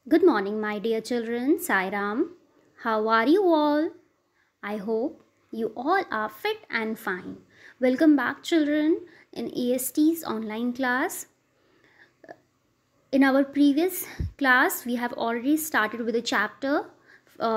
Good morning, my dear children. Sairam. How are you all? I hope you all are fit and fine. Welcome back, children, in EST's online class. In our previous class, we have already started with a chapter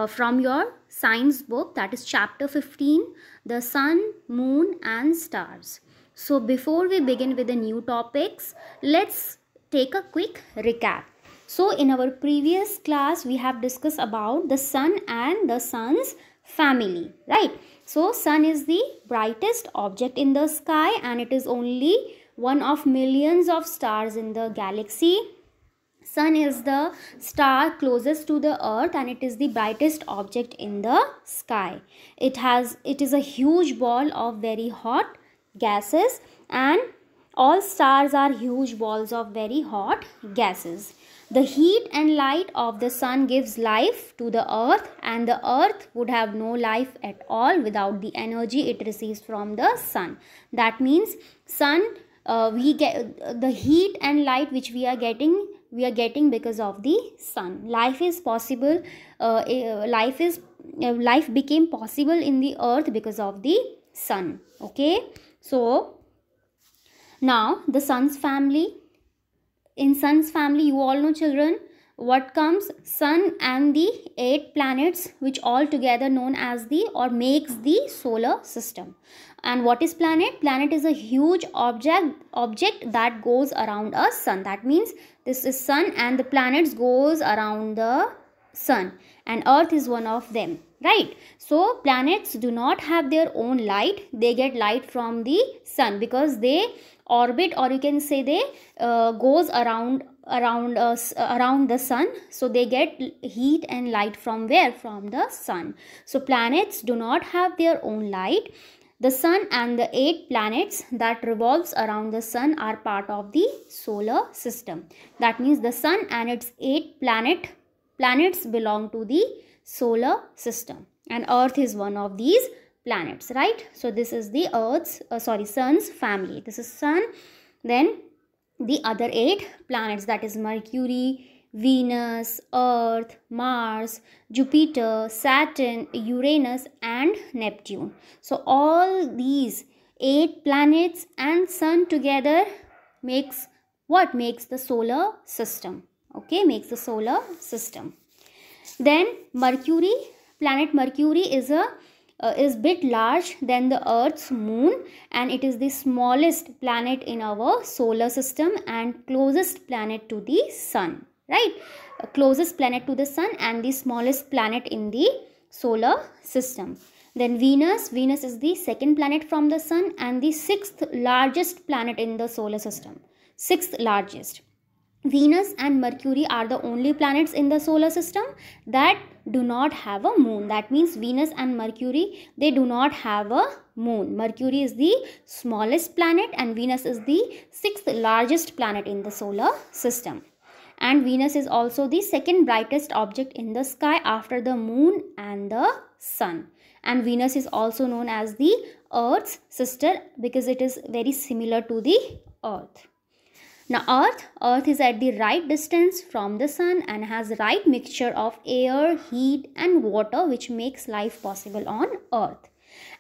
from your science book, that is chapter 15, the sun, moon, and stars. So, before we begin with the new topics, let's take a quick recap. So, in our previous class, we have discussed about the sun and the sun's family, right? So, sun is the brightest object in the sky and it is only one of millions of stars in the galaxy. Sun is the star closest to the earth and it is the brightest object in the sky. It is a huge ball of very hot gases, and all stars are huge balls of very hot gases. The heat and light of the sun gives life to the earth, and the earth would have no life at all without the energy it receives from the sun. That means sun we get the heat and light which we are getting because of the sun. Life is possible. Life became possible in the earth because of the sun. Okay, so now the sun's family. In sun's family, you all know, children, what comes? Sun and the 8 planets, which all together known as the or makes the solar system. And what is planet? Planet is a huge object that goes around a sun. That means this is sun and the planets goes around the sun, and earth is one of them, right? So planets do not have their own light. They get light from the sun because they orbit, or you can say they goes around the sun. So they get heat and light from where? From the sun. So planets do not have their own light. The sun and the 8 planets that revolves around the sun are part of the solar system. That means the sun and its 8 planets belong to the solar system, and earth is one of these planets, right? So this is the sun's family. This is sun. Then the other 8 planets, that is Mercury, Venus, Earth, Mars, Jupiter, Saturn, Uranus, and Neptune. So all these 8 planets and sun together makes what? Makes the solar system. Okay, makes the solar system. Then Mercury, planet Mercury is bit large than the Earth's moon, and it is the smallest planet in our solar system and closest planet to the sun, right? Closest planet to the sun and the smallest planet in the solar system. Then Venus is the second planet from the sun and the 6th largest planet in the solar system. 6th largest. Venus and Mercury are the only planets in the solar system that do not have a moon. That means Venus and Mercury, they do not have a moon. Mercury is the smallest planet and Venus is the 6th largest planet in the solar system. And Venus is also the second brightest object in the sky after the moon and the sun. And Venus is also known as the Earth's sister because it is very similar to the Earth. Now Earth is at the right distance from the sun and has the right mixture of air, heat and water which makes life possible on Earth.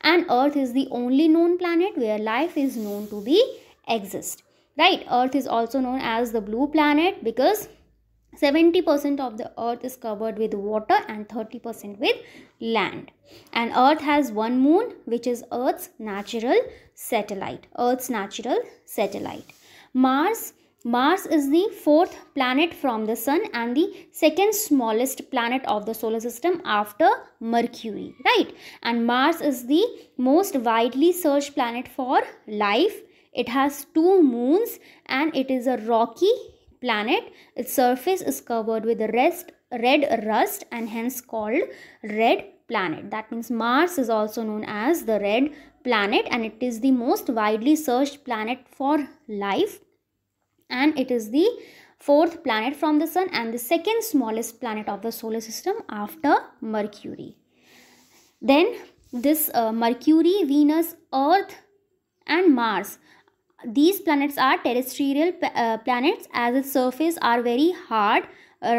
And Earth is the only known planet where life is known to be exist. Right? Earth is also known as the blue planet because 70% of the Earth is covered with water and 30% with land. And Earth has one moon which is Earth's natural satellite. Mars is the 4th planet from the sun and the second smallest planet of the solar system after Mercury, right? And Mars is the most widely searched planet for life. It has 2 moons and it is a rocky planet. Its surface is covered with red rust and hence called red planet. That means Mars is also known as the red planet and it is the most widely searched planet for life, and it is the 4th planet from the sun and the second smallest planet of the solar system after Mercury. Then this Mercury, Venus, Earth and Mars, these planets are terrestrial planets as its surface are very hard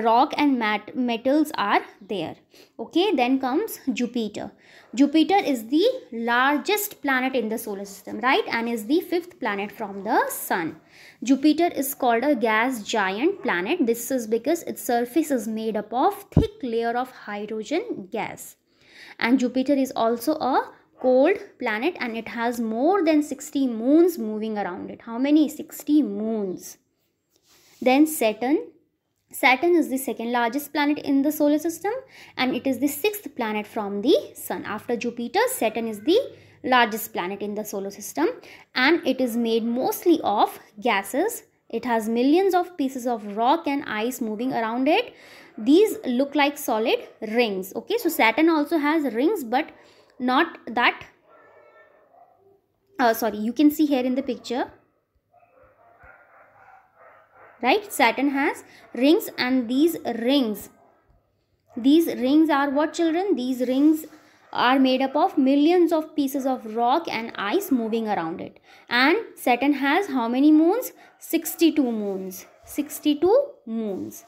rock and metals are there. Okay, then comes Jupiter. Jupiter is the largest planet in the solar system, right, and is the 5th planet from the sun. Jupiter is called a gas giant planet. This is because its surface is made up of thick layer of hydrogen gas. And Jupiter is also a cold planet, and it has more than 60 moons moving around it. How many? 60 moons. Then Saturn. Saturn is the second largest planet in the solar system, and it is the 6th planet from the sun. After Jupiter, Saturn is the largest planet in the solar system, and it is made mostly of gases. It has millions of pieces of rock and ice moving around it. These look like solid rings. Okay, so Saturn also has rings, but not that you can see here in the picture, right? Saturn has rings, and these rings are what, children? These rings are made up of millions of pieces of rock and ice moving around it. And Saturn has how many moons? 62 moons. 62 moons.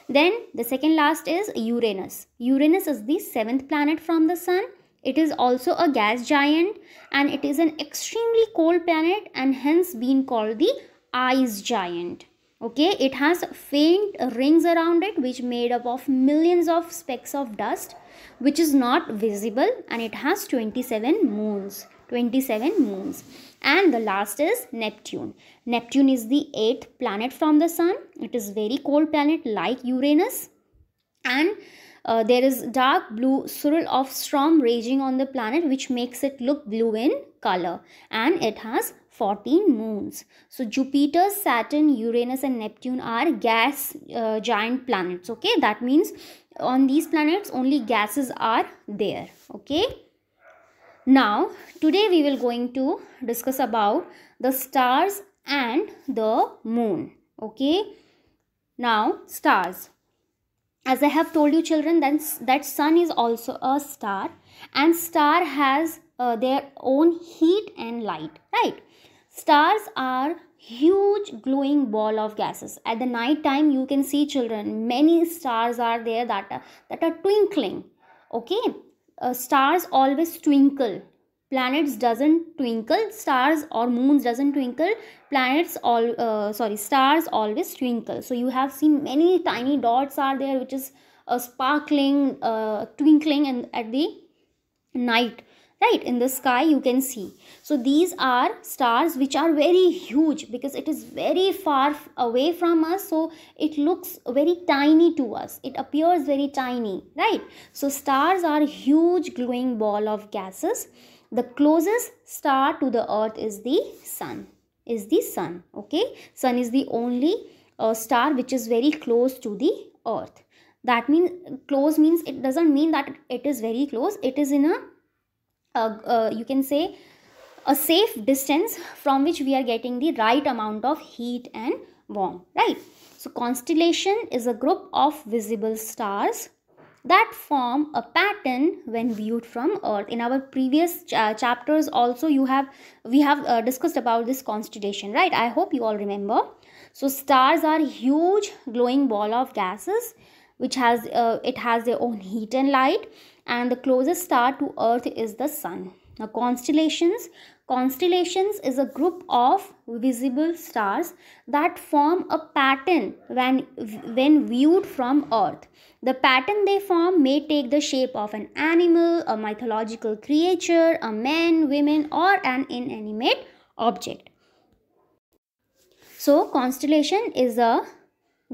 Then the second last is Uranus. Uranus is the 7th planet from the sun. It is also a gas giant, and it is an extremely cold planet, and hence been called the ice giant. Okay, it has faint rings around it which made up of millions of specks of dust which is not visible, and it has 27 moons. 27 moons. And the last is Neptune. Neptune is the 8th planet from the sun. It is very cold planet like Uranus, and there is dark blue swirl of storm raging on the planet which makes it look blue in color, and it has 14 moons. So Jupiter, Saturn, Uranus and Neptune are gas giant planets. Okay, that means on these planets only gases are there. Okay, now today we will going to discuss about the stars and the moon. Okay, now stars. As I have told you, children, that sun is also a star, and star has their own heat and light, right? Stars are huge glowing ball of gases. At the night time, you can see, children, many stars are there that are twinkling. Okay, stars always twinkle. Planets doesn't twinkle. Stars or moons doesn't twinkle. Stars always twinkle. So you have seen many tiny dots are there which is sparkling, twinkling, and at the night, right, in the sky you can see. So these are stars which are very huge because it is very far away from us, so it looks very tiny to us. It appears very tiny, right? So stars are huge glowing ball of gases. The closest star to the earth is the sun. Okay, sun is the only star which is very close to the earth. That means close means it doesn't mean that it is very close. It is in a you can say a safe distance from which we are getting the right amount of heat and warmth, right? So constellation is a group of visible stars that form a pattern when viewed from earth. In our previous chapters also we have discussed about this constellation, right? I hope you all remember. So stars are huge glowing ball of gases which has it has their own heat and light, and the closest star to earth is the sun. Now constellations is a group of visible stars that form a pattern when viewed from earth. The pattern they form may take the shape of an animal, a mythological creature, a man, woman, or an inanimate object. So constellation is a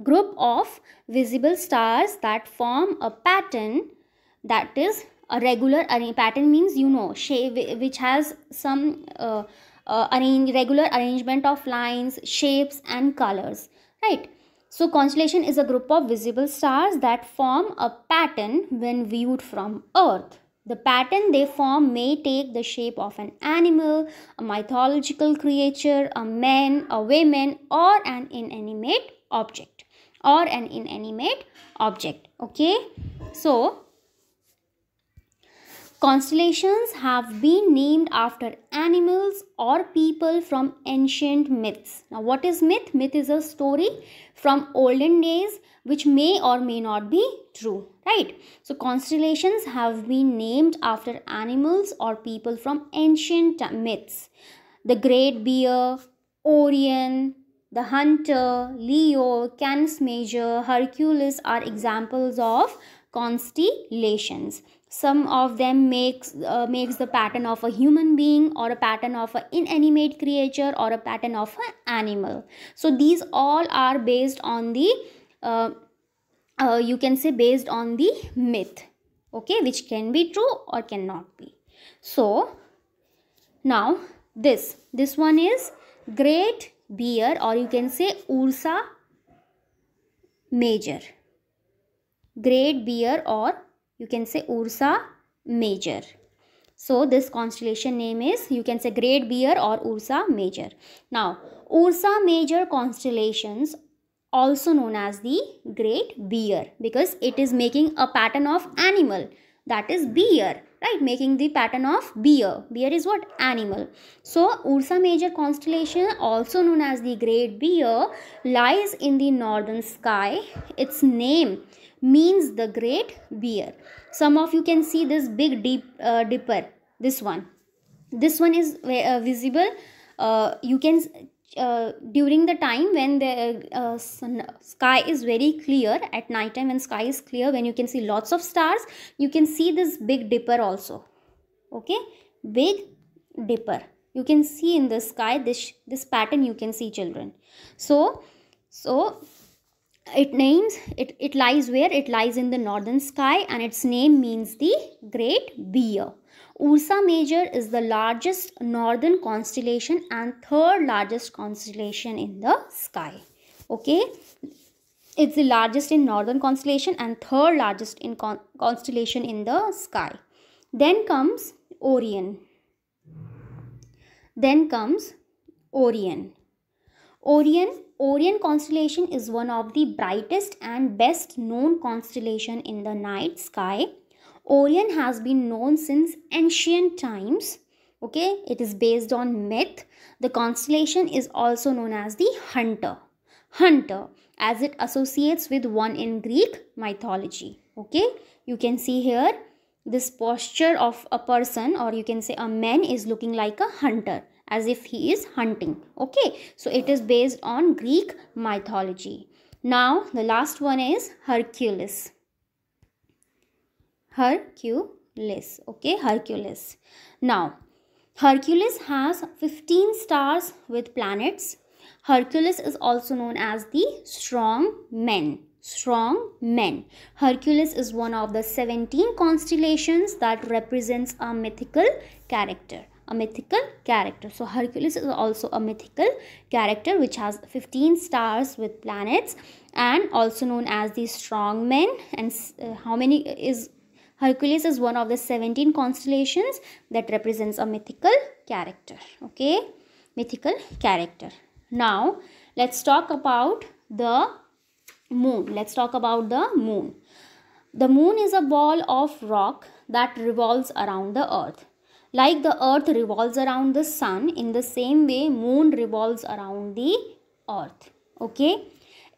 group of visible stars that form a pattern that is a regular pattern means shape which has some regular arrangement of lines, shapes and colors, right? So constellation is a group of visible stars that form a pattern when viewed from earth. The pattern they form may take the shape of an animal, a mythological creature, a man, a woman, or an inanimate object. Okay, so Constellations have been named after animals or people from ancient myths. Now, what is myth? Myth is a story from olden days which may or may not be true, right? So, constellations have been named after animals or people from ancient myths. The Great Bear, Orion, the Hunter, Leo, Canis Major, Hercules are examples of constellations. Some of them makes the pattern of a human being, or a pattern of an inanimate creature, or a pattern of an animal. So these all are based on the you can say based on the myth, okay, which can be true or cannot be. So now this one is Great Bear, or you can say Ursa Major. Great Bear, or you can say Ursa Major. So this constellation name is, you can say, Great Bear or Ursa Major. Now Ursa Major constellations, also known as the Great Bear, because it is making a pattern of animal, that is bear, right? Making the pattern of bear. Bear is what? Animal. So Ursa Major constellation, also known as the Great Bear, lies in the northern sky. Its name means the Great Bear. Some of you can see this big dipper. This one is visible. You can during the time when the sky is very clear, at night time when sky is clear, when you can see lots of stars, you can see this Big Dipper also. Okay, Big Dipper, you can see in the sky this pattern, you can see, children. So it lies where? It lies in the northern sky, and its name means the Great Bear. Ursa Major is the largest northern constellation and third largest constellation in the sky. Okay, it's the largest in northern constellation and third largest in constellation in the sky. Then comes Orion. Orion constellation is one of the brightest and best known constellation in the night sky. Orion has been known since ancient times. Okay, it is based on myth. The constellation is also known as the Hunter, as it associates with one in Greek mythology. Okay, you can see here this posture of a person, or you can say a man, is looking like a hunter, as if he is hunting. Okay, so it is based on Greek mythology. Now the last one is Hercules. Okay, Hercules. Now Hercules has 15 stars with planets. Hercules is also known as the strong man. Hercules is one of the 17 constellations that represents a mythical character. So Hercules is also a mythical character which has 15 stars with planets, and also known as the strong man. And how many is Hercules? Is one of the 17 constellations that represents a mythical character. Okay, mythical character. Now let's talk about the moon. The moon is a ball of rock that revolves around the earth. Like the earth revolves around the sun, in the same way moon revolves around the earth. Okay,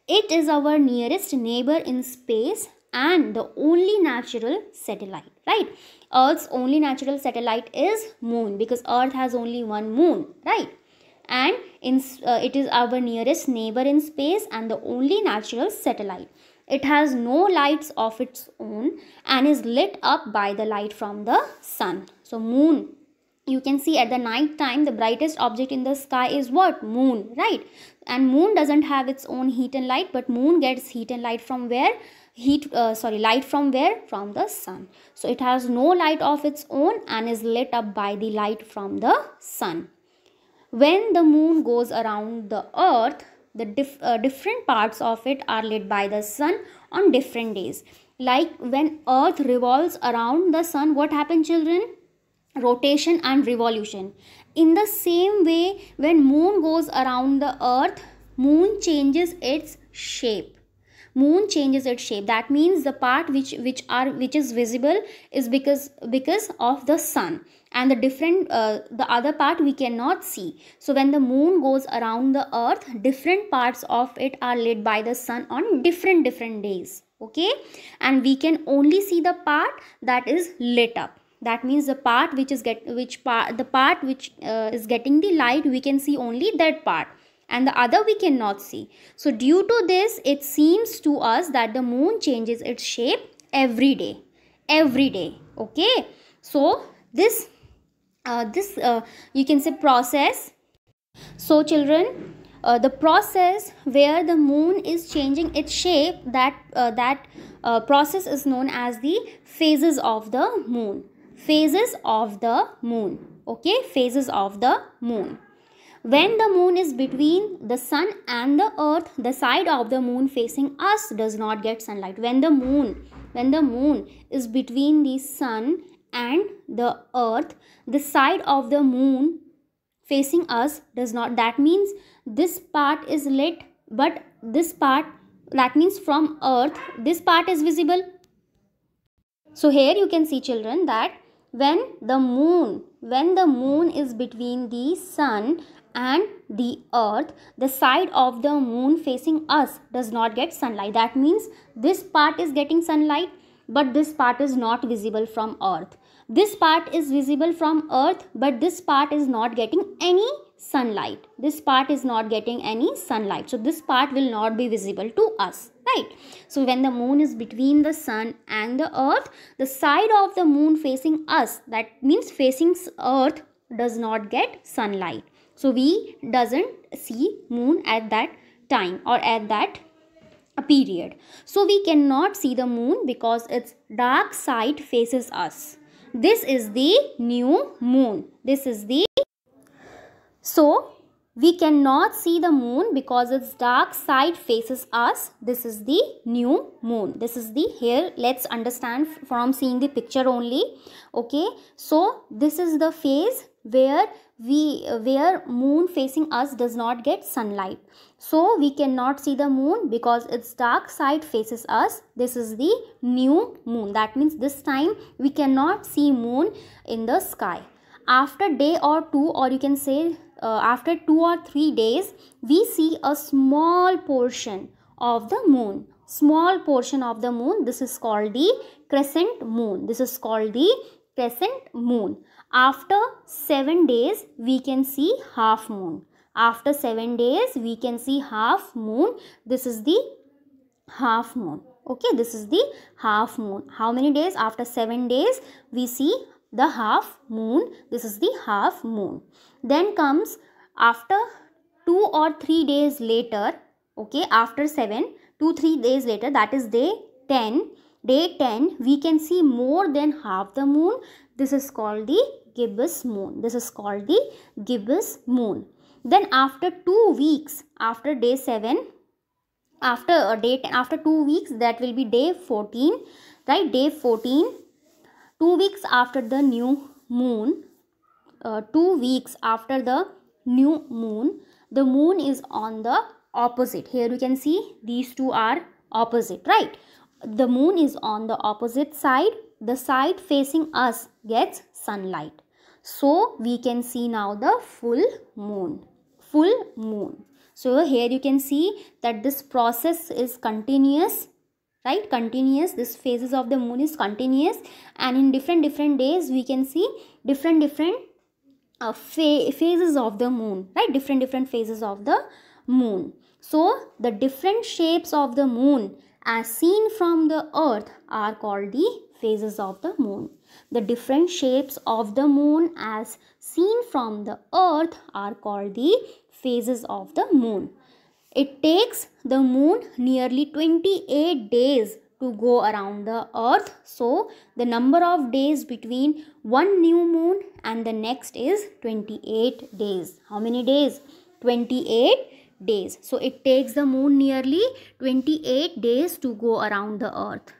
it is our nearest neighbor in space and the only natural satellite, right? Earth's only natural satellite is moon, because earth has only one moon, right? And it is our nearest neighbor in space and the only natural satellite. It has no lights of its own and is lit up by the light from the sun. So moon, you can see at the night time the brightest object in the sky is what? Moon, right? And moon doesn't have its own heat and light, but moon gets heat and light from where? Light from where? From the sun. So it has no light of its own and is lit up by the light from the sun. When the moon goes around the earth, the different parts of it are lit by the sun on different days. Like when earth revolves around the sun, what happens, children? Rotation and revolution. In the same way, when moon goes around the earth, moon changes its shape. moon changes its shape. That means the part which is visible is because of the sun, and the other part we cannot see. So when the moon goes around the earth, different parts of it are lit by the sun on different days. Okay, and we can only see the part that is lit up. That means the part which is getting the light, we can see only that part, and the other we cannot see. So due to this, it seems to us that the moon changes its shape every day. Okay, so this you can say process. So children, the process where the moon is changing its shape, that process is known as the phases of the moon. Okay, phases of the moon. When the moon is between the sun and the earth, the side of the moon facing us does not get sunlight. When the moon is between the sun and the earth, the side of the moon facing us does not. That means this part is lit, but this part, that means from earth, this part is visible. So here you can see, children, that when the moon is between the sun and the earth, the side of the moon facing us does not get sunlight. That means this part is getting sunlight, but this part is not visible from earth. This part is visible from earth, but this part is not getting any sunlight. So this part will not be visible to us, right? So when the moon is between the sun and the earth, the side of the moon facing us, that means facing earth, does not get sunlight. So we doesn't see moon at that time or at that period. So we cannot see the moon because its dark side faces us. This is the new moon. So we cannot see the moon because its dark side faces us. This is the new moon. Here let's understand from seeing the picture only. Okay, so this is the phase where moon facing us does not get sunlight. So we cannot see the moon because its dark side faces us. This is the new moon. That means this time we cannot see moon in the sky. After day or two, or you can say after 2 or 3 days, we see a small portion of the moon. This is called the crescent moon. After 7 days, we can see half moon. This is the half moon. Okay, this is the half moon. How many days? After 7 days, we see the half moon. This is the half moon. Then comes after 2 or 3 days later. Okay, after 2-3 days later, that is day 10. Day 10, we can see more than half the moon. This is called the gibbous moon. Then after 2 weeks, after day 7, after day 10, after 2 weeks, that will be day 14, right? Day 14, 2 weeks after the new moon, the moon is on the opposite. Here you can see these two are opposite, right? The moon is on the opposite side. The side facing us gets sunlight. So we can see now the full moon. So here you can see that this process is continuous, right? This phases of the moon is continuous, and in different days we can see different phases of the moon, right? Different phases of the moon. So the different shapes of the moon as seen from the earth are called the phases of the moon. The different shapes of the moon as seen from the earth are called the phases of the moon. It takes the moon nearly 28 days to go around the earth. So the number of days between one new moon and the next is 28 days. How many days? 28 days. So it takes the moon nearly 28 days to go around the earth.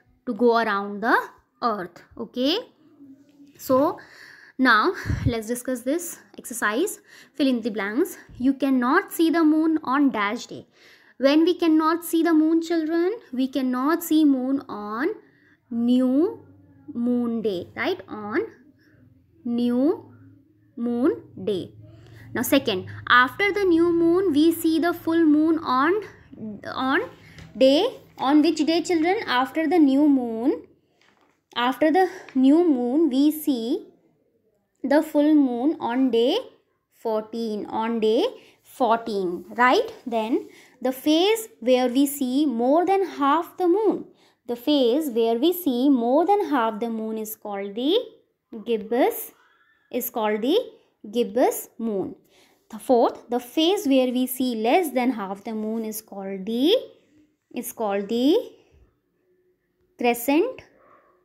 Okay, so now let's discuss this exercise. Fill in the blanks. You cannot see the moon on dash day. When we cannot see the moon, children, we cannot see moon on new moon day, right? On new moon day. Now second, after the new moon, we see the full moon on day. On which day, children? After the new moon. After the new moon, we see the full moon on day 14. On day 14, right? Then the phase where we see more than half the moon. The phase where we see more than half the moon is called the gibbous. Moon. The fourth, the phase where we see less than half the moon is called the crescent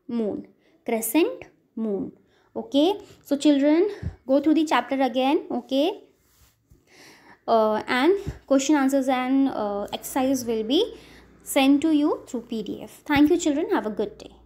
moon. Crescent moon. Okay. So children, go through the chapter again. Okay. And question answers and exercises will be sent to you through PDF. Thank you, children. Have a good day.